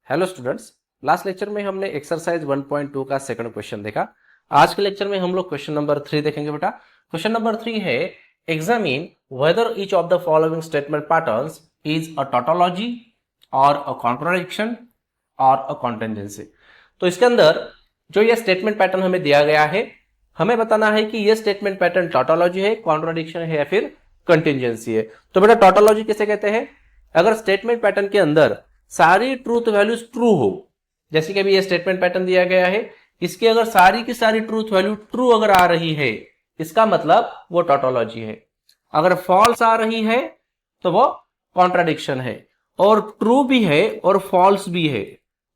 Hello students, last lecture में हमने exercise 1.2 का सेकंड क्वेश्चन देखा। आज के लेक्चर में हम लोग क्वेश्चन नंबर 3 देखेंगे बेटा। क्वेश्चन नंबर 3 है, examine whether each of the following statement patterns is a tautology और अ कॉन्ट्राडिक्शन और अ कॉन्टिजेंसी। तो इसके अंदर जो ये स्टेटमेंट पैटर्न हमें दिया गया है, हमें बताना है कि ये स्टेटमेंट पैटर्न टोटोलॉजी है, कॉन्ट्राडिक्शन है या फिर कंटिजेंसी है। तो बेटा टोटोलॉजी किसे कहते हैं? अगर स्टेटमेंट पैटर्न के अंदर सारी ट्रूथ वैल्यूज ट्रू हो, जैसे कि अभी ये स्टेटमेंट पैटर्न दिया गया है, इसकी अगर सारी की सारी ट्रूथ वैल्यू ट्रू अगर आ रही है, इसका मतलब वो टोटोलॉजी है। अगर फॉल्स आ रही है तो वो कॉन्ट्राडिक्शन है, और ट्रू भी है और फॉल्स भी है,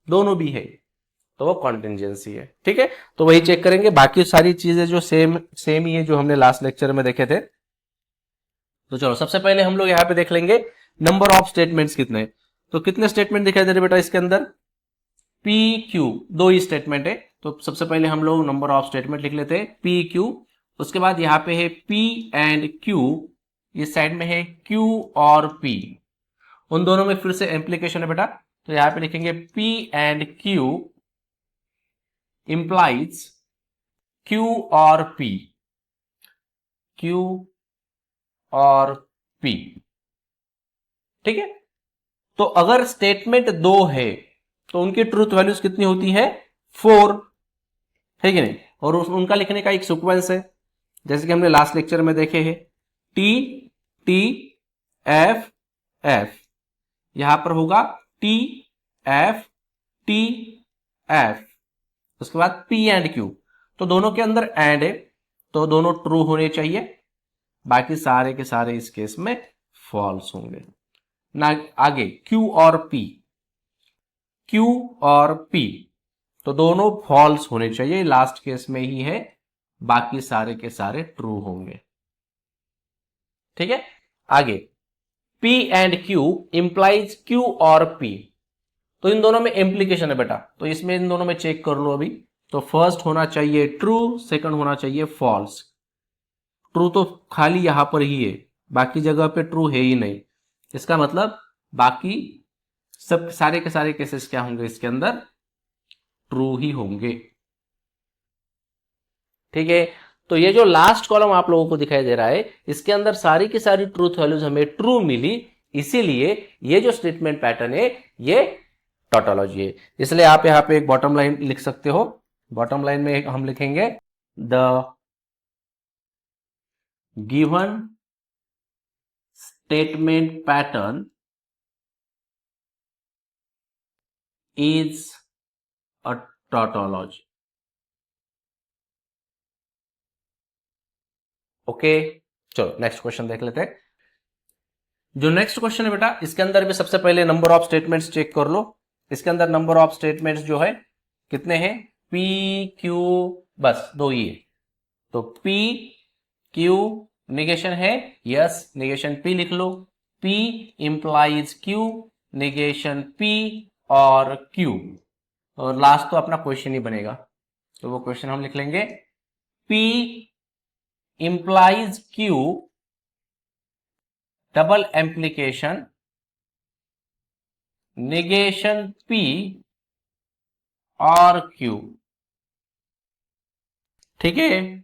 दोनों भी है, तो वो कॉन्टिजेंसी है। ठीक है, तो वही चेक करेंगे। बाकी सारी चीजें जो सेम ही है जो हमने लास्ट लेक्चर में देखे थे। तो चलो सबसे पहले हम लोग यहाँ पे देख लेंगे नंबर ऑफ स्टेटमेंट्स कितने। तो कितने स्टेटमेंट दिखाई दे रहे बेटा इसके अंदर? पी क्यू, दो ही स्टेटमेंट है। तो सबसे पहले हम लोग नंबर ऑफ स्टेटमेंट लिख लेते हैं पी क्यू। उसके बाद यहाँ पे है पी एंड क्यू, इस साइड में है क्यू और पी, उन दोनों में फिर से एम्प्लीकेशन है बेटा। तो यहाँ पे लिखेंगे P and Q implies Q और पी, क्यू और पी। ठीक है, तो अगर स्टेटमेंट दो है तो उनकी ट्रूथ वैल्यूज कितनी होती है? 4 है कि नहीं? और उनका लिखने का एक सीक्वेंस है, जैसे कि हमने लास्ट लेक्चर में देखे हैं, टी टी एफ एफ, यहां पर होगा टी एफ टी एफ, उसके बाद पी एंड क्यू। तो दोनों के अंदर एंड है, तो दोनों ट्रू होने चाहिए, बाकी सारे के सारे इस केस में फॉल्स होंगे ना। आगे क्यू और पी, क्यू और पी तो दोनों फॉल्स होने चाहिए, लास्ट केस में ही है, बाकी सारे के सारे ट्रू होंगे। ठीक है, आगे P and Q implies Q और P, तो इन दोनों में इंप्लीकेशन है बेटा, तो इसमें इन दोनों में चेक कर लो अभी। तो फर्स्ट होना चाहिए ट्रू, सेकंड होना चाहिए फॉल्स। ट्रू तो खाली यहां पर ही है, बाकी जगह पे ट्रू है ही नहीं, इसका मतलब बाकी सब सारे के सारे केसेस क्या होंगे इसके अंदर? ट्रू ही होंगे। ठीक है, तो ये जो लास्ट कॉलम आप लोगों को दिखाई दे रहा है, इसके अंदर सारी की सारी ट्रूथ वैल्यूज हमें ट्रू मिली, इसीलिए ये जो स्टेटमेंट पैटर्न है ये टोटोलॉजी है। इसलिए आप यहां पे एक बॉटम लाइन लिख सकते हो। बॉटम लाइन में हम लिखेंगे the given statement pattern is a tautology. Okay, चलो नेक्स्ट क्वेश्चन देख लेते हैं। जो नेक्स्ट क्वेश्चन है बेटा, इसके अंदर भी सबसे पहले नंबर ऑफ स्टेटमेंट्स चेक कर लो। इसके अंदर नंबर ऑफ स्टेटमेंट्स जो है कितने हैं? पी क्यू, बस दो ही है। तो पी क्यू निगेशन है, यस, निगेशन पी लिख लो। P implies q, negation p और क्यू, और लास्ट तो अपना क्वेश्चन ही बनेगा, तो वो क्वेश्चन हम लिख लेंगे P implies Q double एम्प्लीकेशन negation p और क्यू। ठीक है,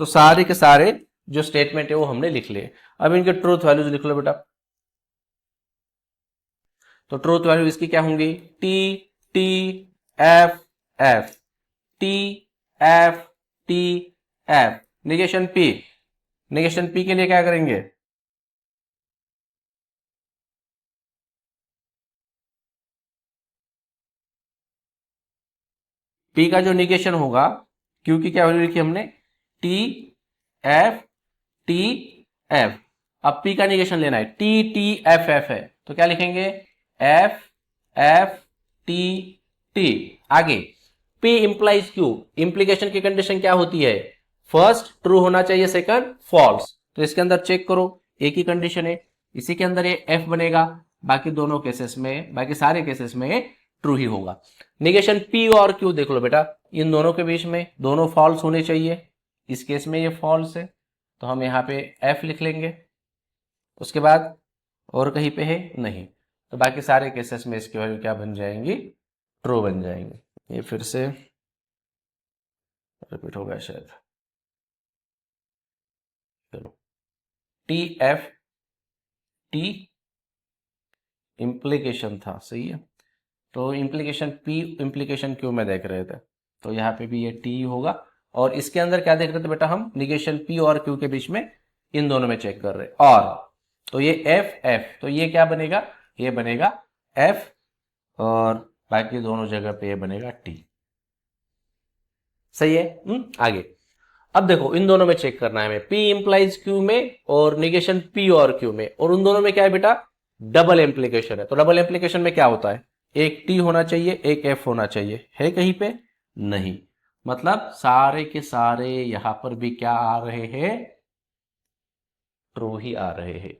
तो सारे के सारे जो स्टेटमेंट है वो हमने लिख लिए। अब इनके ट्रूथ वैल्यूज लिख लो बेटा। तो ट्रूथ वैल्यू इसकी क्या होंगी? T T F F, T F T F, negation P, negation P के लिए क्या करेंगे? पी का जो निगेशन होगा, क्यू की क्या वैल्यू लिखी हमने? T F T F. अब पी का निगेशन लेना है, टी टी एफ एफ है, तो क्या लिखेंगे? F F T T. आगे पी इंप्लाइज क्यू, इंप्लीकेशन की कंडीशन क्या होती है? फर्स्ट ट्रू होना चाहिए, सेकंड फॉल्स। तो इसके अंदर चेक करो, एक ही कंडीशन है, इसी के अंदर ये एफ बनेगा, बाकी दोनों केसेस में, बाकी सारे केसेस में ट्रू ही होगा। निगेशन पी और क्यू देख लो बेटा, इन दोनों के बीच में दोनों फॉल्स होने चाहिए, इस केस में ये फॉल्स है, तो हम यहाँ पे एफ लिख लेंगे। उसके बाद और कहीं पे है नहीं, तो बाकी सारे केसेस में इसकी वैल्यू क्या बन जाएंगी, ट्रू बन जाएंगी। ये फिर से रिपीट होगा शायद। चलो, टी एफ टी इम्प्लीकेशन था, सही है। तो इम्प्लीकेशन पी इम्प्लीकेशन क्यू में देख रहे थे, तो यहाँ पे भी ये टी होगा। और इसके अंदर क्या देख रहे थे बेटा, हम निगेशन पी और क्यू के बीच में, इन दोनों में चेक कर रहे। और तो ये एफ एफ, तो ये क्या बनेगा, ये बनेगा एफ, और बाकी दोनों जगह पे ये बनेगा टी। सही है। आगे अब देखो, इन दोनों में चेक करना है हमें, P इंप्लाइज Q में और निगेशन P और Q में, और उन दोनों में क्या है बेटा, डबल एम्प्लीकेशन है। तो डबल एम्प्लीकेशन में क्या होता है, एक T होना चाहिए, एक F होना चाहिए, है कहीं पे नहीं। मतलब सारे के सारे यहां पर भी क्या आ रहे हैं, ट्रू ही आ रहे हैं।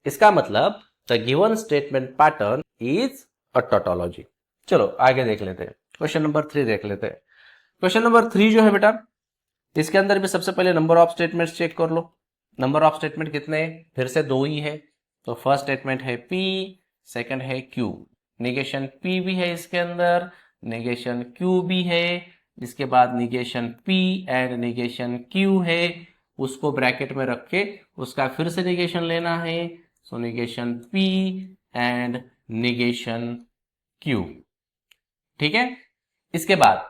इसका मतलब the given statement pattern is a tautology. चलो आगे देख लेते हैं, क्वेश्चन नंबर 3 देख लेते हैं। क्वेश्चन नंबर 3 जो है बेटा, इसके अंदर भी सबसे पहले नंबर ऑफ स्टेटमेंट्स चेक कर लो। नंबर ऑफ स्टेटमेंट कितने हैं, फिर से 2 ही है। तो फर्स्ट स्टेटमेंट है P, सेकंड है Q। निगेशन P भी है इसके अंदर, निगेशन Q भी है, इसके बाद negation P and negation Q है। उसको ब्रैकेट में रख के उसका फिर से निगेशन लेना है। So negation P and negation Q। ठीक है। इसके बाद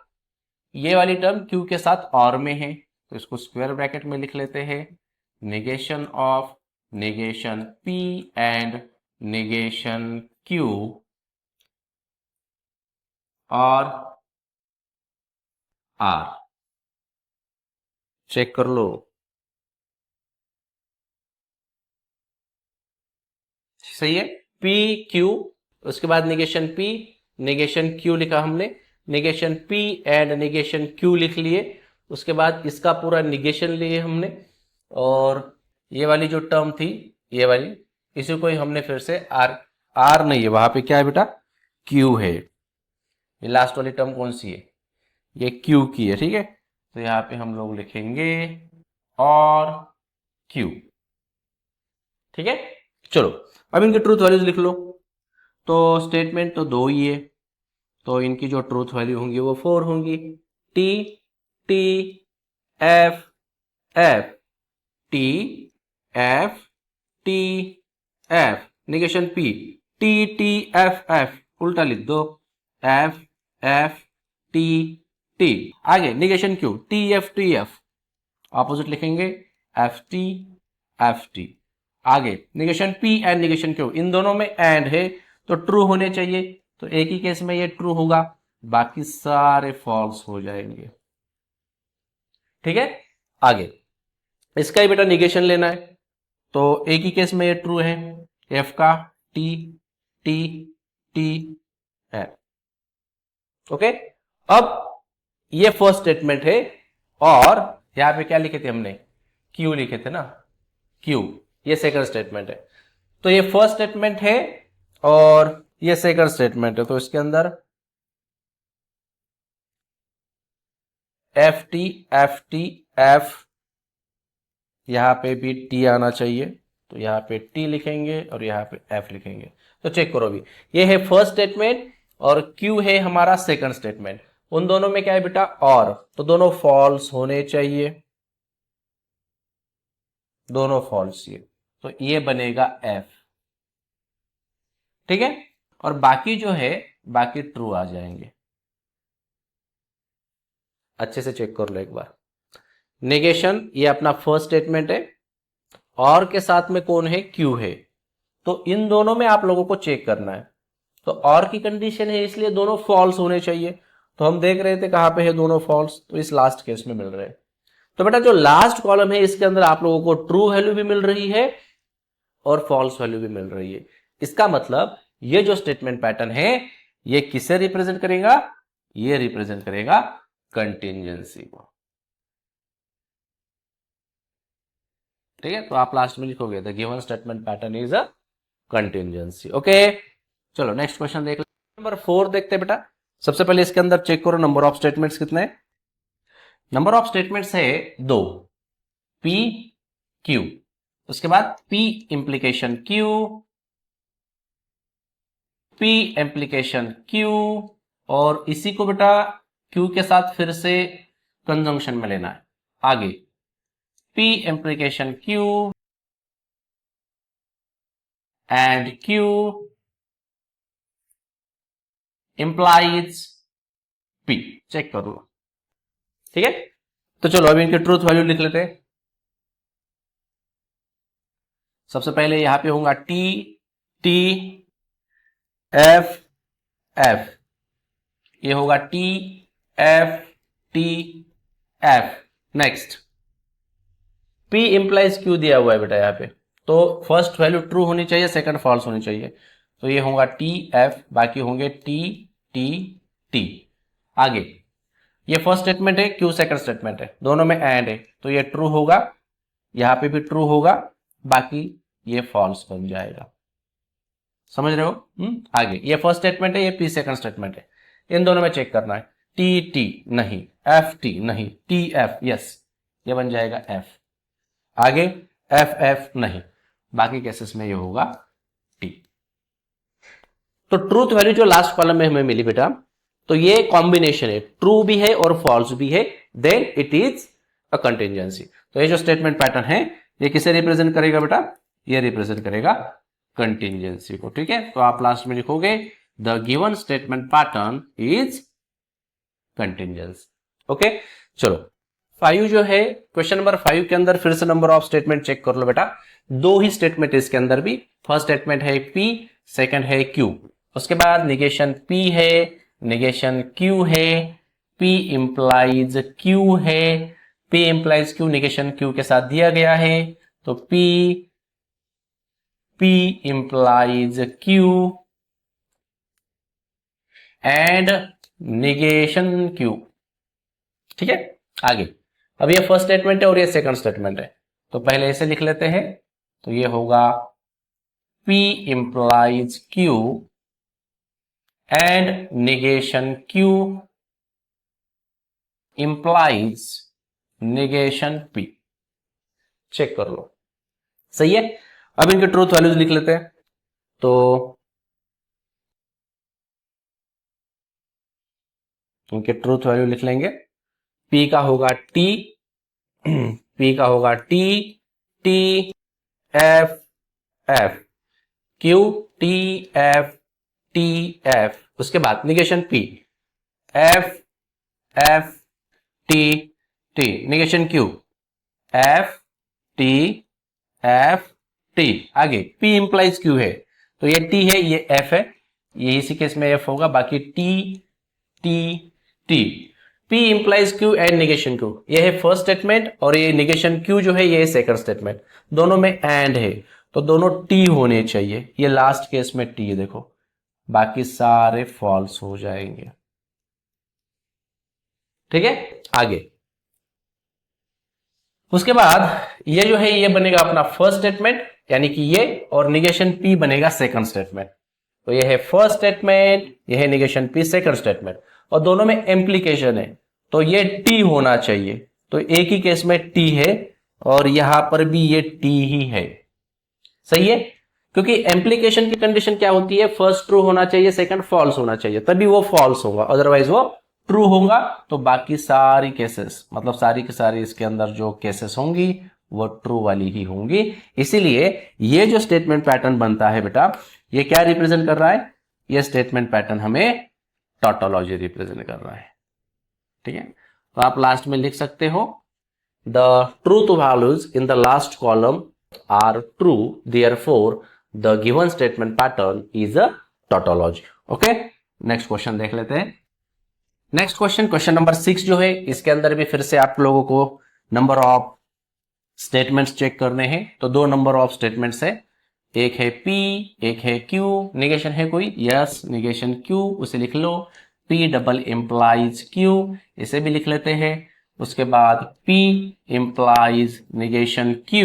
ये वाली टर्म Q के साथ और में है, तो इसको स्क्वायर ब्रैकेट में लिख लेते हैं। Negation of negation P and negation Q और R। चेक कर लो, सही है। P Q, उसके बाद निगेशन P, निगेशन Q लिखा हमने, negation P and negation Q लिख लिए। उसके बाद इसका पूरा निगेशन लिए हमने, और ये वाली जो टर्म थी, ये वाली, इसी को ही हमने फिर से आर नहीं है, वहां पे क्या है बेटा, Q है। ये लास्ट वाली टर्म कौन सी है, ये Q की है। ठीक है, तो यहाँ पे हम लोग लिखेंगे और Q। ठीक है। चलो अब इनके ट्रूथ वैल्यूज लिख लो। तो स्टेटमेंट तो 2 ही है, तो इनकी जो ट्रूथ वैल्यू होंगी वो 4 होंगी। T T F F, T F T F. Negation P, T T F F, उल्टा लिख दो, एफ एफ टी टी। आगे negation Q, T F, opposite लिखेंगे, एफ टी। आगे negation P and negation Q, इन दोनों में एंड है, तो ट्रू होने चाहिए। तो एक ही केस में ये ट्रू होगा, बाकी सारे फॉल्स हो जाएंगे। ठीक है। आगे इसका ही बेटा निगेशन लेना है, तो एक ही केस में ये ट्रू है, एफ का T T T F. Okay. अब ये फर्स्ट स्टेटमेंट है, और यहां पे क्या लिखे थे हमने, क्यू लिखे थे ना, क्यू। ये सेकंड स्टेटमेंट है। तो ये फर्स्ट स्टेटमेंट है और ये सेकंड स्टेटमेंट है, तो इसके अंदर एफ टी एफ, यहां पे भी टी आना चाहिए, तो यहां पे टी लिखेंगे और यहां पे एफ लिखेंगे। तो चेक करो अभी, ये है फर्स्ट स्टेटमेंट और क्यू है हमारा सेकंड स्टेटमेंट। उन दोनों में क्या है बेटा, और, तो दोनों फॉल्स होने चाहिए, दोनों फॉल्स ये, तो ये बनेगा एफ। ठीक है। और बाकी जो है, बाकी ट्रू आ जाएंगे। अच्छे से चेक कर लो एक बार। नेगेशन ये अपना फर्स्ट स्टेटमेंट है, और के साथ में कौन है, क्यू है, तो इन दोनों में आप लोगों को चेक करना है। तो और की कंडीशन है, इसलिए दोनों फॉल्स होने चाहिए। तो हम देख रहे थे कहां पे है दोनों फॉल्स, तो इस लास्ट केस में मिल रहे हैं। तो बेटा जो लास्ट कॉलम है, इसके अंदर आप लोगों को ट्रू वैल्यू भी मिल रही है और फॉल्स वैल्यू भी मिल रही है। इसका मतलब ये जो स्टेटमेंट पैटर्न है, ये किसे रिप्रेजेंट करेगा, ये रिप्रेजेंट करेगा कंटिंजेंसी को। ठीक है, तो आप लास्ट में लिखोगे the given statement pattern is a contingency. Okay, चलो नेक्स्ट क्वेश्चन देख लेते। नंबर 4 देखते हैं बेटा। सबसे पहले इसके अंदर चेक करो नंबर ऑफ स्टेटमेंट्स कितने हैं। नंबर ऑफ स्टेटमेंट्स है 2, P Q। उसके बाद P implication Q P implication Q, और इसी को बेटा Q के साथ फिर से कंजंक्शन में लेना है। आगे P implication Q and Q implies P। Check कर लो, ठीक है। तो चलो अभी इनके ट्रूथ वैल्यू लिख लेते हैं। सबसे पहले यहां पे होगा T T F F, ये होगा T F T F। Next P implies Q दिया हुआ है बेटा यहाँ पे, तो फर्स्ट वैल्यू ट्रू होनी चाहिए, सेकंड फॉल्स होनी चाहिए। तो ये होगा T F, बाकी होंगे T T T। आगे ये फर्स्ट स्टेटमेंट है, Q सेकंड स्टेटमेंट है, दोनों में एंड है, तो ये ट्रू होगा, यहां पे भी ट्रू होगा, बाकी ये फॉल्स बन जाएगा। समझ रहे हो? आगे ये फर्स्ट स्टेटमेंट है, ये P सेकंड स्टेटमेंट है, इन दोनों में चेक करना है। T T नहीं, F T नहीं, T F यस, ये बन जाएगा F। आगे F F नहीं, बाकी केसेस में ये होगा T। तो ट्रूथ वैल्यू जो लास्ट कॉलम में हमें मिली बेटा, तो ये कॉम्बिनेशन है, ट्रू भी है और फॉल्स भी है, then it is a contingency. तो ये जो स्टेटमेंट पैटर्न है, ये किसे रिप्रेजेंट करेगा बेटा? ये रिप्रेजेंट करेगा कंटिंजेंसी को, ठीक है। तो आप लास्ट में लिखोगे the given statement pattern is contingency. Okay, चलो 5 जो है, क्वेश्चन नंबर 5 के अंदर फिर से नंबर ऑफ स्टेटमेंट चेक कर लो बेटा। दो ही स्टेटमेंट इसके अंदर भी, फर्स्ट स्टेटमेंट है P, सेकंड है Q, उसके बाद निगेशन P है, निगेशन Q है, P इंप्लाइज Q है, P implies Q negation Q के साथ दिया गया है, तो P implies Q and negation Q, ठीक है। आगे अब ये फर्स्ट स्टेटमेंट है और ये सेकंड स्टेटमेंट है, तो पहले इसे लिख लेते हैं। तो ये होगा P implies Q and negation Q implies negation P। Check कर लो, सही है। अब इनके ट्रूथ वैल्यूज लिख लेते हैं। तो इनके ट्रूथ वैल्यू लिख लेंगे। P का होगा T, P का होगा T T F F, Q T F T F, उसके बाद negation P F F T T, negation Q F T F T। आगे P इंप्लाइज Q है, तो ये T है, ये F है, ये इसी केस में F होगा, बाकी T T T। P implies Q and negation Q, ये है फर्स्ट स्टेटमेंट, और ये निगेशन Q जो है ये सेकंड स्टेटमेंट, दोनों में एंड है, तो दोनों T होने चाहिए। ये लास्ट केस में T देखो, बाकी सारे फॉल्स हो जाएंगे, ठीक है। आगे उसके बाद ये जो है ये बनेगा अपना फर्स्ट स्टेटमेंट, यानी कि ये, और निगेशन P बनेगा सेकंड स्टेटमेंट। तो ये है फर्स्ट स्टेटमेंट, ये है निगेशन P सेकंड स्टेटमेंट, और दोनों में इम्प्लीकेशन है, तो ये T होना चाहिए। तो एक ही केस में T है, और यहां पर भी ये T ही है, सही है। क्योंकि एम्प्लीकेशन की कंडीशन क्या होती है? फर्स्ट ट्रू होना चाहिए, सेकंड फॉल्स होना चाहिए, तभी वो फॉल्स होगा, अदरवाइज वो ट्रू होगा। तो बाकी सारी केसेस, मतलब सारी की सारी इसके अंदर जो केसेस होंगी वो ट्रू वाली ही होंगी। इसीलिए ये जो स्टेटमेंट पैटर्न बनता है बेटा, ये क्या रिप्रेजेंट कर रहा है? ये स्टेटमेंट पैटर्न हमें टॉटोलॉजी रिप्रेजेंट कर रहा है, ठीक है। तो आप लास्ट में लिख सकते हो the truth values in the last column are true, therefore the given statement pattern is a tautology. Okay, next question देख लेते हैं। नेक्स्ट क्वेश्चन, क्वेश्चन नंबर 6 जो है, इसके अंदर भी फिर से आप लोगों को नंबर ऑफ स्टेटमेंट्स चेक करने हैं। तो दो नंबर ऑफ स्टेटमेंट्स है, एक है P, एक है Q। निगेशन है कोई? यस, निगेशन Q, उसे लिख लो। P डबल इंप्लाइज Q, इसे भी लिख लेते हैं। उसके बाद P इंप्लाइज निगेशन Q,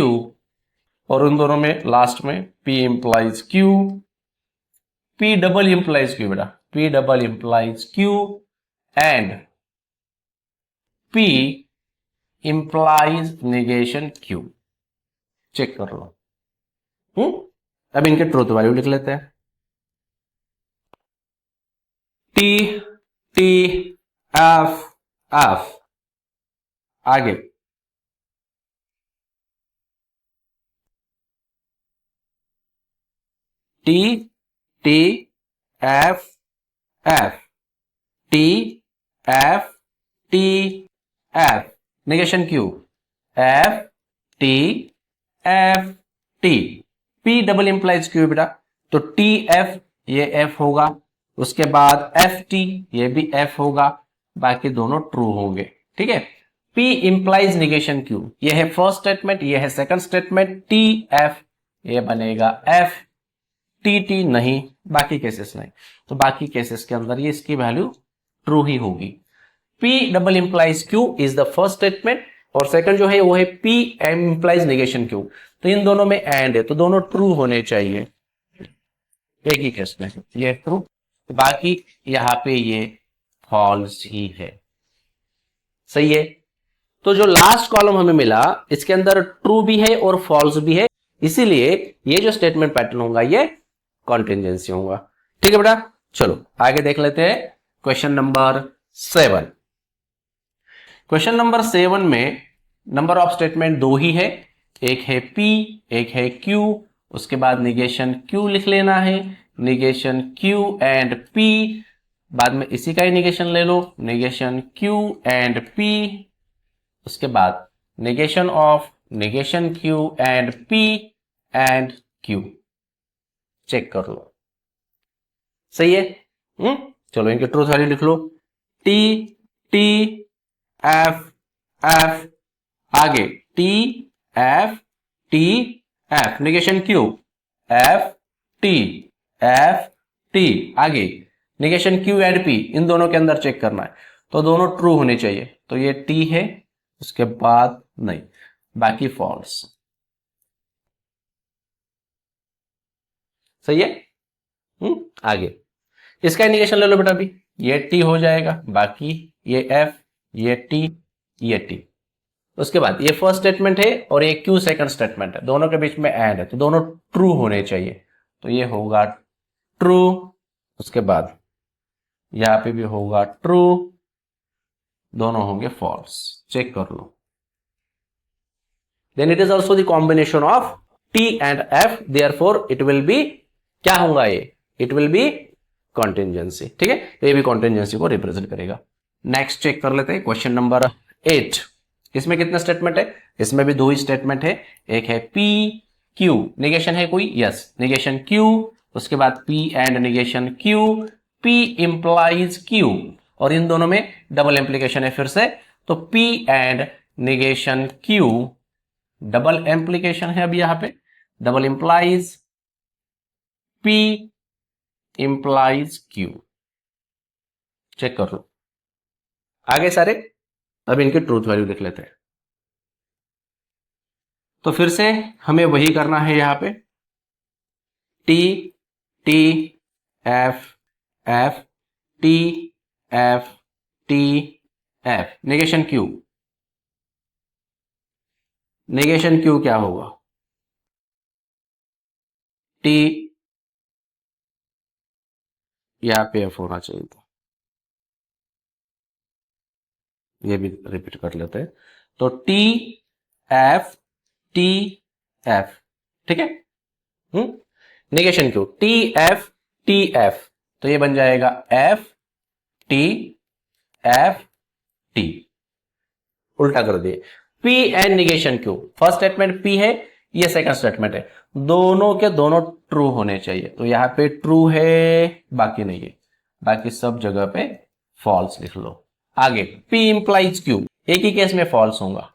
और उन दोनों में लास्ट में P implies Q, P double implies Q बेटा, P double implies Q and P implies negation Q। Check कर लो। अब इनके ट्रूथ वैल्यू लिख लेते हैं। T T F F. आगे T T F F T F T F negation Q F T F T. P double implies Q बेटा, तो टी एफ ये एफ होगा, उसके बाद एफ टी ये भी एफ होगा, बाकी दोनों ट्रू होंगे। ठीक है, पी इंप्लाइज निगेशन क्यू, ये है फर्स्ट स्टेटमेंट, ये है सेकंड स्टेटमेंट। टी एफ ये बनेगा एफ, टी टी नहीं, बाकी केसेस नहीं, तो बाकी केसेस के अंदर ये इसकी वैल्यू ट्रू ही होगी। P double implies Q is the first statement, और सेकंड जो है वो है P M implies negation Q, तो इन दोनों में एंड है, तो दोनों ट्रू होने चाहिए एक ही केस में, ये ट्रू, बाकी यहां पे ये फॉल्स ही है। सही है, तो जो लास्ट कॉलम हमें मिला इसके अंदर ट्रू भी है और फॉल्स भी है, इसीलिए ये जो स्टेटमेंट पैटर्न होगा ये कॉन्टिजेंसी होगा। ठीक है बेटा, चलो आगे देख लेते हैं क्वेश्चन नंबर 7। क्वेश्चन नंबर 7 में नंबर ऑफ स्टेटमेंट दो ही है, एक है P एक है Q, उसके बाद निगेशन Q लिख लेना है, निगेशन Q एंड P, बाद में इसी का ही निगेशन ले लो, निगेशन Q एंड P, उसके बाद negation of negation Q and P and Q। Check कर लो, सही है। चलो इनके ट्रूथ वैल्यू लिख लो, T T F F, आगे T F T F, negation Q F T F T, आगे निगेशन Q एंड P, इन दोनों के अंदर चेक करना है, तो दोनों ट्रू होने चाहिए, तो ये T है, उसके बाद नहीं, बाकी फॉल्स। सही है। आगे इसका इंडिकेशन ले लो बेटा, अभी ये T हो जाएगा, बाकी ये F ये T ये T। उसके बाद ये फर्स्ट स्टेटमेंट है और ये Q सेकंड स्टेटमेंट है, दोनों के बीच में एंड है, तो दोनों ट्रू होने चाहिए, तो ये होगा ट्रू, उसके बाद यहां पे भी होगा ट्रू, दोनों होंगे फॉल्स। चेक कर लो। Then it is also the combination of T and F, therefore it will be, क्या होगा ये, इट विल बी कॉन्टिजेंसी। ठीक है, तो ये भी कॉन्टिजेंसी को रिप्रेजेंट करेगा। नेक्स्ट चेक कर लेते हैं क्वेश्चन नंबर 8। इसमें कितने स्टेटमेंट है, इसमें भी दो ही स्टेटमेंट है, एक है P Q, निगेशन है कोई, यस निगेशन Q, उसके बाद P and negation Q, P implies Q, और इन दोनों में डबल एम्प्लीकेशन है फिर से, तो P and negation Q, double implication है अभी यहां पे, double implies P implies Q। Check कर लो आगे सारे, अब इनके ट्रूथ वैल्यू देख लेते हैं। तो फिर से हमें वही करना है, यहां पे T T F F T F T F, negation Q, negation Q क्या होगा, T, यहां पे F होना चाहिए था, ये भी रिपीट कर लेते हैं, तो T F T F। ठीक है, negation Q T F T F, तो ये बन जाएगा F T F T, उल्टा कर दिए। P and negation Q, first statement P है, ये सेकंड स्टेटमेंट है, दोनों के दोनों ट्रू होने चाहिए, तो यहां पे ट्रू है, बाकी नहीं है, बाकी सब जगह पे फॉल्स लिख लो। आगे P इंप्लाइज Q, एक ही केस में फॉल्स होगा,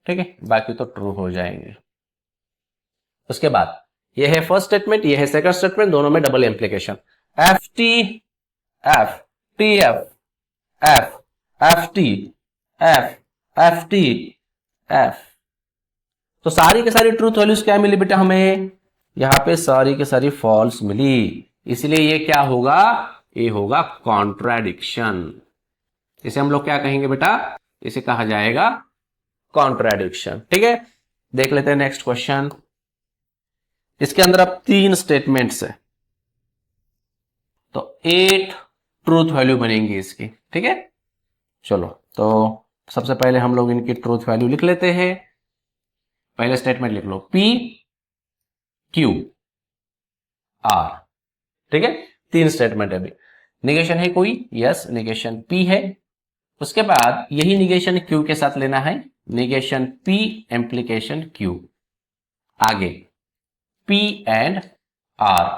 ठीक है, बाकी तो ट्रू हो जाएंगे। उसके बाद ये है फर्स्ट स्टेटमेंट, ये है सेकंड स्टेटमेंट, दोनों में double एम्प्लीकेशन, F T F T F F F T F F T F, तो सारी के सारी ट्रूथ वैल्यूज क्या मिली बेटा हमें, यहां पे सारी के सारी फॉल्स मिली, इसलिए ये क्या होगा, ये होगा कॉन्ट्राडिक्शन। इसे हम लोग क्या कहेंगे बेटा, इसे कहा जाएगा कॉन्ट्राडिक्शन। ठीक है, देख लेते हैं नेक्स्ट क्वेश्चन। इसके अंदर अब तीन स्टेटमेंट्स है, तो 8 ट्रूथ वैल्यू बनेंगी इसकी। ठीक है, चलो तो सबसे पहले हम लोग इनकी ट्रूथ वैल्यू लिख लेते हैं। पहले स्टेटमेंट लिख लो, P Q R। ठीक है, तीन स्टेटमेंट है अभी। निगेशन है कोई? यस, निगेशन P है। उसके बाद यही निगेशन Q के साथ लेना है, निगेशन P एम्प्लीकेशन Q। आगे P एंड R।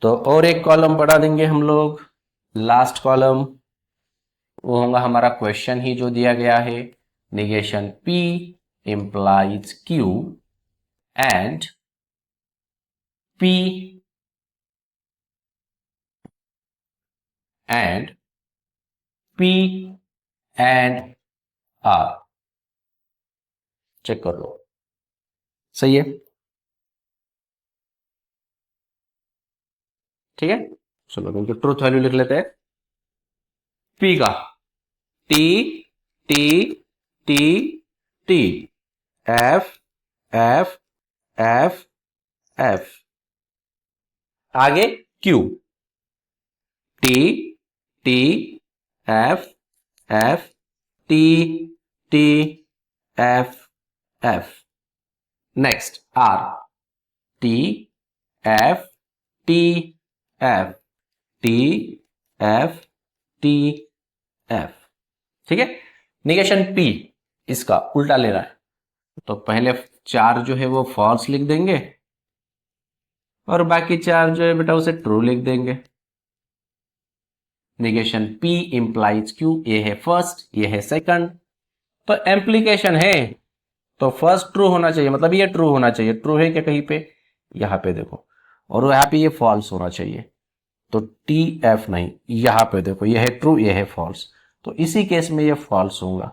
तो और एक कॉलम बढ़ा देंगे हम लोग, लास्ट कॉलम वो होगा हमारा क्वेश्चन ही जो दिया गया है, negation P implies Q and P and P and R। Check कर लो, सही है? ठीक है, चलो इनकी ट्रूथ वैल्यू लिख लेते हैं। P का T T T T, F F F F। आगे Q T T F F T T F F। Next R T F T F T F T F। ठीक है, निगेशन P इसका उल्टा ले रहा है, तो पहले चार जो है वो फॉल्स लिख देंगे और बाकी चार जो है बेटा उसे ट्रू लिख देंगे। निगेशन P इंप्लाइज Q, ये है फर्स्ट, ये है सेकंड। तो एम्प्लीकेशन है तो फर्स्ट ट्रू होना चाहिए, मतलब ये ट्रू होना चाहिए। ट्रू है क्या कहीं पे? यहां पे देखो, और यहां पे ये फॉल्स होना चाहिए, तो टी एफ नहीं, यहां पे देखो ये है ट्रू, ये है फॉल्स, तो इसी केस में ये फॉल्स होगा,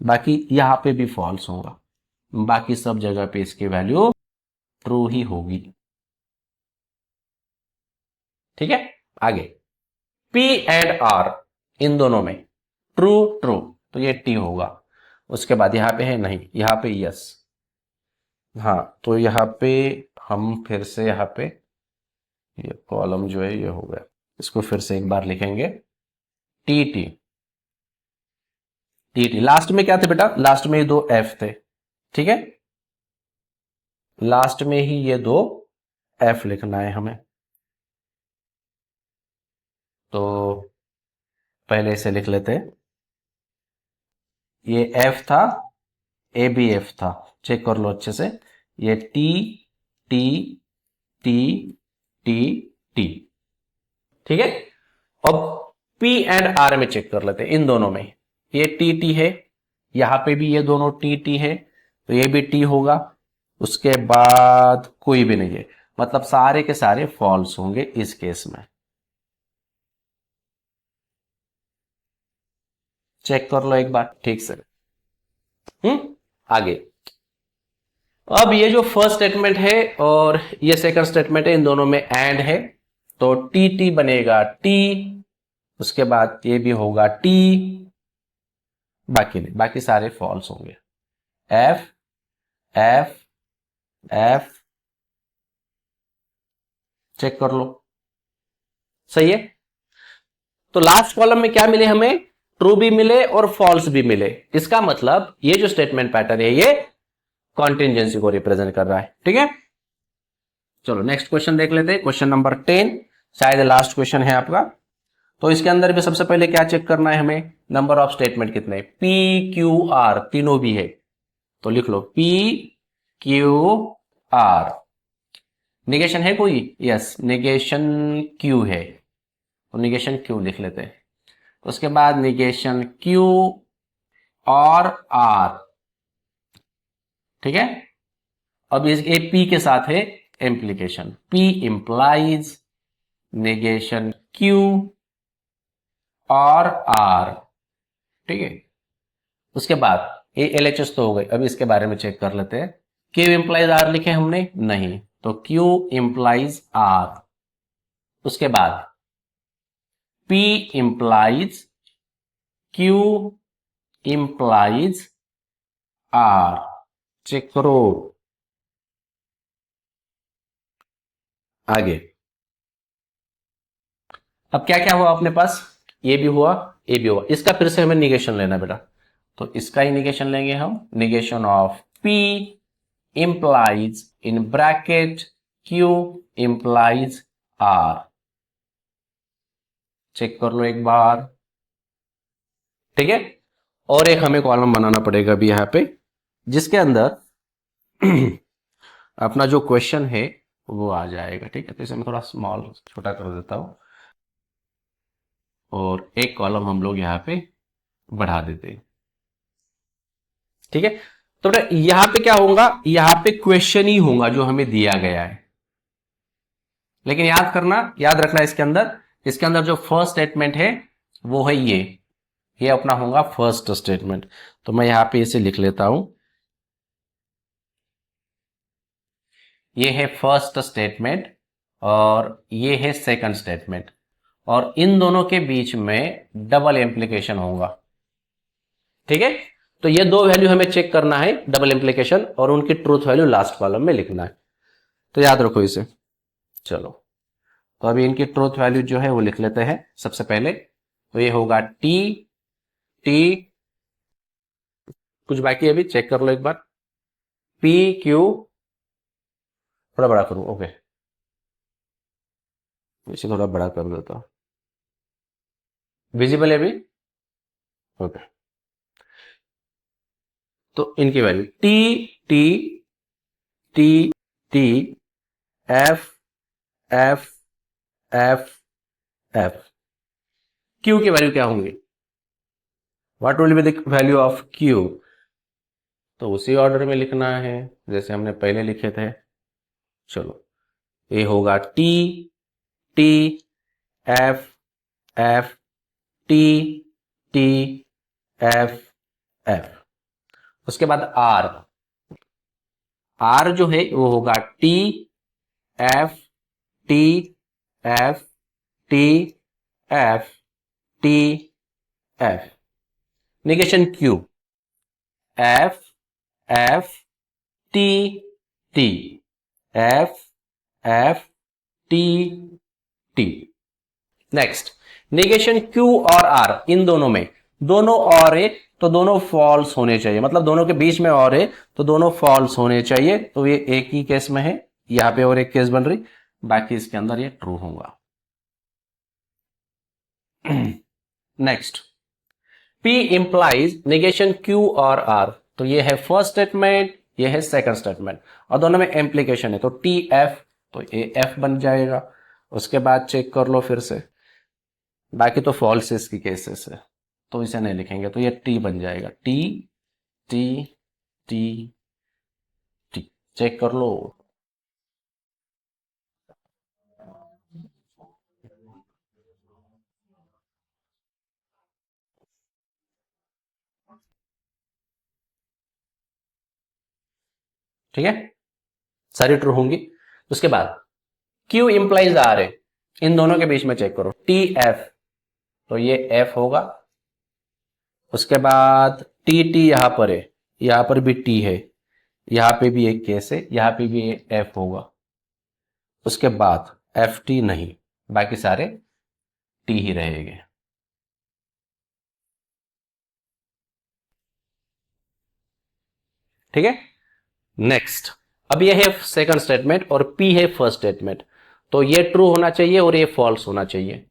बाकी यहां पे भी फॉल्स होगा, बाकी सब जगह पे इसकी वैल्यू ट्रू ही होगी। ठीक है, आगे P एंड R, इन दोनों में ट्रू ट्रू, तो ये टी होगा। उसके बाद यहां पे है नहीं, यहां पे यस। हाँ, तो यहां पे हम फिर से यहां पे ये कॉलम जो है ये हो गया, इसको फिर से एक बार लिखेंगे, T T T T. Last में क्या थे बेटा? लास्ट में ये दो एफ थे। ठीक है, लास्ट में ही ये दो एफ लिखना है हमें। तो पहले इसे लिख लेते हैं, ये एफ था, ए बी एफ था, चेक कर लो अच्छे से, ये T T T T T. ठीक है, अब P एंड R में चेक कर लेते हैं, इन दोनों में ये टी टी है, यहां पे भी ये दोनों टी टी है, तो ये भी टी होगा। उसके बाद कोई भी नहीं है, मतलब सारे के सारे फॉल्स होंगे इस केस में। चेक कर लो एक बार ठीक से। आगे अब ये जो फर्स्ट स्टेटमेंट है और ये सेकंड स्टेटमेंट है, इन दोनों में एंड है, तो टी टी बनेगा टी, उसके बाद ये भी होगा टी, बाकी नहीं, बाकी सारे फॉल्स होंगे। एफ एफ एफ, चेक कर लो, सही है? तो लास्ट कॉलम में क्या मिले हमें? ट्रू भी मिले और फॉल्स भी मिले। इसका मतलब ये जो स्टेटमेंट पैटर्न है ये कॉन्टिजेंसी को रिप्रेजेंट कर रहा है। ठीक है, चलो नेक्स्ट क्वेश्चन देख लेते हैं, क्वेश्चन नंबर 10, शायद लास्ट क्वेश्चन है आपका। तो इसके अंदर भी सबसे पहले क्या चेक करना है हमें? नंबर ऑफ स्टेटमेंट कितने? P Q R तीनों भी है, तो लिख लो P Q R। निगेशन है कोई? यस, निगेशन Q है, तो निगेशन Q लिख लेते हैं। उसके बाद निगेशन Q और R। ठीक है, अब इस ए P के साथ है एम्प्लीकेशन, P इंप्लाइज निगेशन Q और R। ठीक है, उसके बाद ये LHS तो हो गई, अभी इसके बारे में चेक कर लेते हैं। Q इंप्लाइज R लिखे हमने? नहीं, तो Q इंप्लाइज R। उसके बाद P implies Q implies R, check करो। आगे अब क्या क्या हुआ अपने पास, ये भी हुआ, ये भी हुआ, इसका फिर से हमें निगेशन लेना बेटा, तो इसका ही निगेशन लेंगे हम, negation of P implies in bracket Q implies R। Check कर लो एक बार, ठीक है। और एक हमें कॉलम बनाना पड़ेगा अभी यहाँ पे, जिसके अंदर अपना जो क्वेश्चन है वो आ जाएगा, ठीक है। तो इसे मैं थोड़ा स्मॉल छोटा कर देता हूं, और एक कॉलम हम लोग यहाँ पे बढ़ा देते हैं, ठीक है। तो बेटा यहां पे क्या होगा, यहां पे क्वेश्चन ही होगा जो हमें दिया गया है, लेकिन याद करना, याद रखना इसके अंदर जो फर्स्ट स्टेटमेंट है वो है ये अपना होगा फर्स्ट स्टेटमेंट। तो मैं यहां पे इसे लिख लेता हूं, ये है फर्स्ट स्टेटमेंट और ये है सेकंड स्टेटमेंट, और इन दोनों के बीच में डबल इम्प्लीकेशन होगा, ठीक है। तो ये दो वैल्यू हमें चेक करना है, डबल इम्प्लीकेशन, और उनकी ट्रूथ वैल्यू लास्ट कॉलम में लिखना है, तो याद रखो इसे। चलो, तो अभी इनकी ट्रूथ वैल्यू जो है वो लिख लेते हैं सबसे पहले। तो ये होगा टी टी, कुछ बाकी है अभी, चेक कर लो एक बार, पी क्यू, थोड़ा बड़ा करूं, ओके, इसे थोड़ा बड़ा कर देता हूं, विजिबल है अभी, ओके। तो इनकी value T T T T, F F F F, Q की वैल्यू क्या होंगी, what will be the value of Q, तो उसी ऑर्डर में लिखना है जैसे हमने पहले लिखे थे। चलो, ये होगा T T F F T T F F, उसके बाद आर, आर जो है वो होगा T F T F T F T F, negation Q, F F T T F F T T. Next, negation Q और are, इन दोनों में, दोनों और है तो दोनों फॉल्स होने चाहिए, मतलब दोनों के बीच में और है तो दोनों फॉल्स होने चाहिए, तो ये एक ही केस में है, यहां पे और एक केस बन रही, बाकी इसके अंदर ये ट्रू होगा। Next, P implies negation Q और R, तो ये है फर्स्ट स्टेटमेंट, ये है सेकंड स्टेटमेंट, और दोनों में इम्प्लीकेशन है, तो टी एफ, तो ये एफ बन जाएगा। उसके बाद चेक कर लो फिर से, बाकी तो फॉल्स इसकी केसेस है तो इसे नहीं लिखेंगे, तो ये टी बन जाएगा, T T T T, check कर लो। ठीक है, सारी ट्रू होंगी। उसके बाद Q इंप्लाइज आर है, इन दोनों के बीच में चेक करो, टी एफ, तो ये एफ होगा। उसके बाद टी टी यहां पर है, यहां पर भी टी है, यहां पे भी एक केस है, यहां पे भी एफ होगा। उसके बाद एफ टी नहीं, बाकी सारे टी ही रहेंगे। ठीक है, नेक्स्ट, अब ये है सेकंड स्टेटमेंट और पी है फर्स्ट स्टेटमेंट, तो ये ट्रू होना चाहिए और ये फॉल्स होना चाहिए।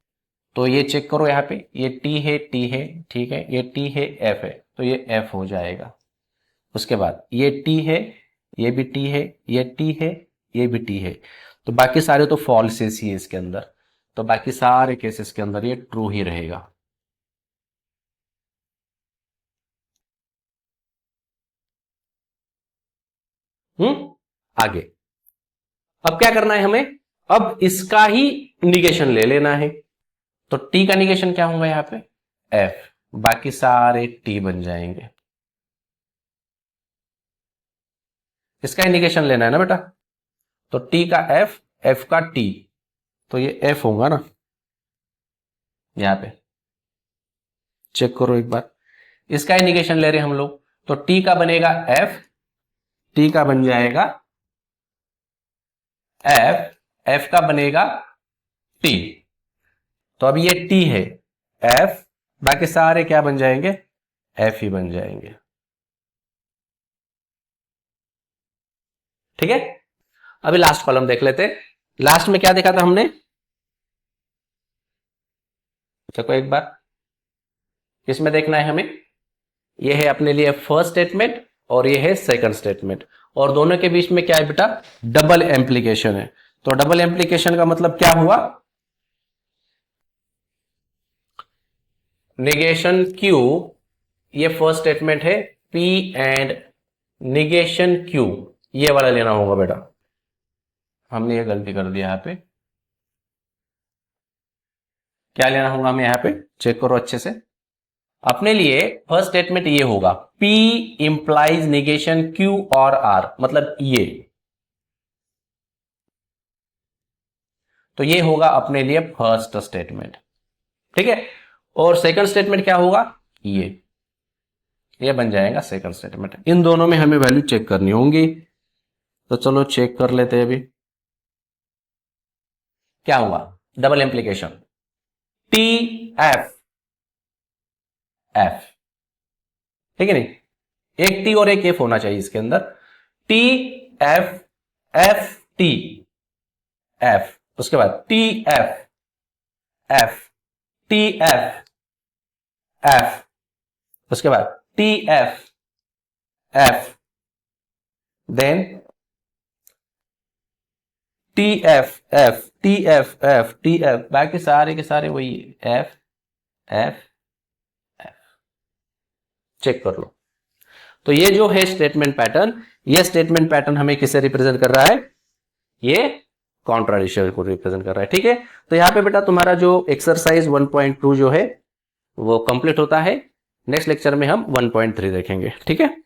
तो ये चेक करो, यहाँ पे ये टी है, ठीक है, ये टी है, एफ है, तो ये एफ हो जाएगा। उसके बाद ये टी है, ये भी टी है, ये टी है, ये भी टी है, तो बाकी सारे तो फॉल्सेस ही है इसके अंदर, तो बाकी सारे केसेस के अंदर ये ट्रू ही रहेगा। आगे, अब क्या करना है हमें, अब इसका ही निगेशन ले लेना है, तो टी का निगेशन क्या होगा यहां पे, एफ, बाकी सारे टी बन जाएंगे। इसका इंडिकेशन लेना है ना बेटा, तो टी का एफ, एफ का टी, तो ये एफ होगा ना, यहां पे चेक करो एक बार, इसका इंडिकेशन ले रहे हैं हम लोग, तो टी का बनेगा एफ, टी का बन जाएगा एफ, एफ का बनेगा टी, तो अब ये टी है, एफ, बाकी सारे क्या बन जाएंगे, एफ ही बन जाएंगे। ठीक है, अभी लास्ट कॉलम देख लेते। लास्ट में क्या देखा था हमने, देखो एक बार, इसमें देखना है हमें, ये है अपने लिए फर्स्ट स्टेटमेंट और ये है सेकंड स्टेटमेंट, और दोनों के बीच में क्या है बेटा, डबल एम्प्लीकेशन है। तो डबल एम्प्लीकेशन का मतलब क्या हुआ, निगेशन क्यू, ये फर्स्ट स्टेटमेंट है, पी एंड निगेशन क्यू, ये वाला लेना होगा बेटा। हमने ये गलती कर दिया, यहां पे क्या लेना होगा हमें, यहां पे चेक करो अच्छे से। अपने लिए फर्स्ट स्टेटमेंट ये होगा, P इंप्लाइज निगेशन Q और R, मतलब ये, तो ये होगा अपने लिए फर्स्ट स्टेटमेंट। ठीक है, और सेकंड स्टेटमेंट क्या होगा, ये बन जाएगा सेकंड स्टेटमेंट। इन दोनों में हमें वैल्यू चेक करनी होंगी, तो चलो चेक कर लेते हैं। अभी क्या हुआ, डबल एम्प्लीकेशन, टी एफ एफ, ठीक है नहीं, एक टी और एक एफ होना चाहिए इसके अंदर, T F F T F, उसके बाद T F F T F F, उसके बाद T F F, then T F F T F F T F, बाकी सारे के सारे वही एफ एफ एफ, चेक कर लो। तो ये जो है स्टेटमेंट पैटर्न, ये स्टेटमेंट पैटर्न हमें किसे रिप्रेजेंट कर रहा है, ये कॉन्ट्राडिक्शन को रिप्रेजेंट कर रहा है। ठीक है, तो यहां पे बेटा तुम्हारा जो एक्सरसाइज 1.2 जो है वो कंप्लीट होता है। नेक्स्ट लेक्चर में हम 1.3 देखेंगे। ठीक है।